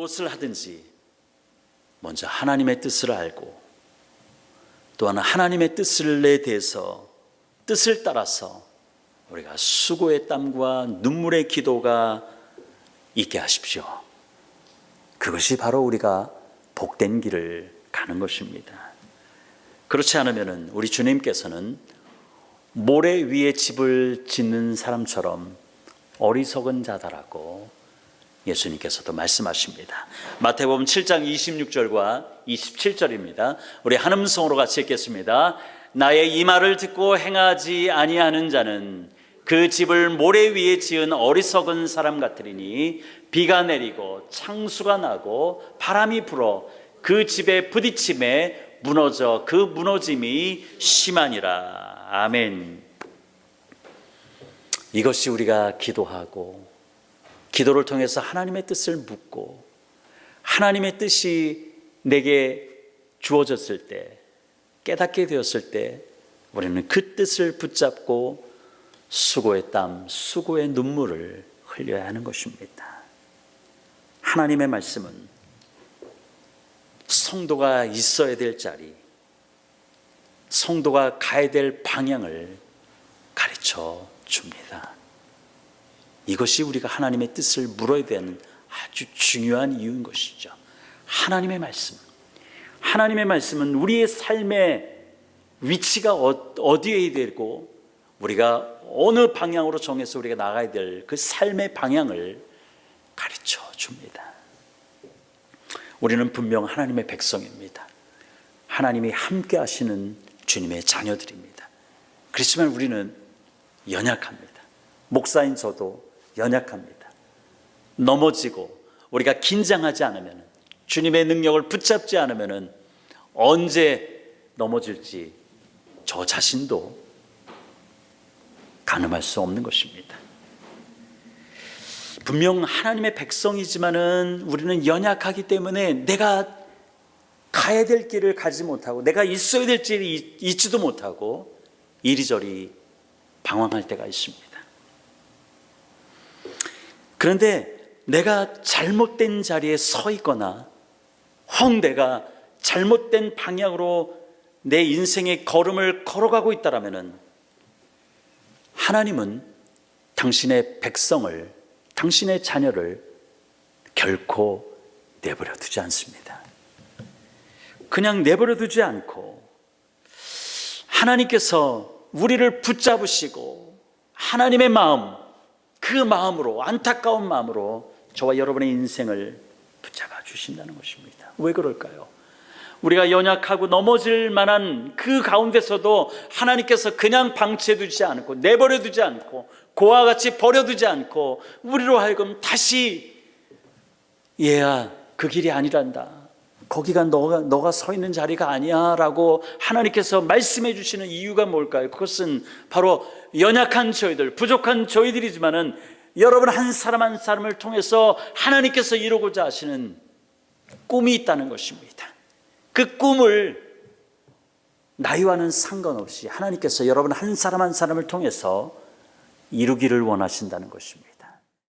무엇을 하든지 먼저 하나님의 뜻을 알고 또한 하나님의 뜻에 대해서 뜻을 따라서 우리가 수고의 땀과 눈물의 기도가 있게 하십시오. 그것이 바로 우리가 복된 길을 가는 것입니다. 그렇지 않으면 우리 주님께서는 모래 위에 집을 짓는 사람처럼 어리석은 자다라고 예수님께서도 말씀하십니다. 마태복음 7장 26절과 27절입니다. 우리 한 음성으로 같이 읽겠습니다. 나의 이 말을 듣고 행하지 아니하는 자는 그 집을 모래 위에 지은 어리석은 사람 같으리니 비가 내리고 창수가 나고 바람이 불어 그 집에 부딪힘에 무너져 그 무너짐이 심하니라. 아멘. 이것이 우리가 기도하고 기도를 통해서 하나님의 뜻을 묻고 하나님의 뜻이 내게 주어졌을 때, 깨닫게 되었을 때 우리는 그 뜻을 붙잡고 수고의 땀, 수고의 눈물을 흘려야 하는 것입니다. 하나님의 말씀은 성도가 있어야 될 자리, 성도가 가야 될 방향을 가르쳐 줍니다. 이것이 우리가 하나님의 뜻을 물어야 되는 아주 중요한 이유인 것이죠. 하나님의 말씀, 하나님의 말씀은 우리의 삶의 위치가 어디에 되고 우리가 어느 방향으로 정해서 우리가 나가야 될 그 삶의 방향을 가르쳐 줍니다. 우리는 분명 하나님의 백성입니다. 하나님이 함께 하시는 주님의 자녀들입니다. 그렇지만 우리는 연약합니다. 목사인 저도 연약합니다. 넘어지고 우리가 긴장하지 않으면, 주님의 능력을 붙잡지 않으면 언제 넘어질지 저 자신도 가늠할 수 없는 것입니다. 분명 하나님의 백성이지만은 우리는 연약하기 때문에 내가 가야 될 길을 가지 못하고 내가 있어야 될 길이 있지도 못하고 이리저리 방황할 때가 있습니다. 그런데 내가 잘못된 자리에 서 있거나 혹 내가 잘못된 방향으로 내 인생의 걸음을 걸어가고 있다라면 하나님은 당신의 백성을, 당신의 자녀를 결코 내버려 두지 않습니다. 그냥 내버려 두지 않고 하나님께서 우리를 붙잡으시고 하나님의 마음, 그 마음으로, 안타까운 마음으로 저와 여러분의 인생을 붙잡아 주신다는 것입니다. 왜 그럴까요? 우리가 연약하고 넘어질 만한 그 가운데서도 하나님께서 그냥 방치해두지 않고 내버려두지 않고 고와 같이 버려두지 않고 우리로 하여금 다시 얘야 그 길이 아니란다, 거기가 너가 서 있는 자리가 아니야 라고 하나님께서 말씀해 주시는 이유가 뭘까요? 그것은 바로 연약한 저희들, 부족한 저희들이지만은 여러분 한 사람 한 사람을 통해서 하나님께서 이루고자 하시는 꿈이 있다는 것입니다. 그 꿈을 나이와는 상관없이 하나님께서 여러분 한 사람 한 사람을 통해서 이루기를 원하신다는 것입니다.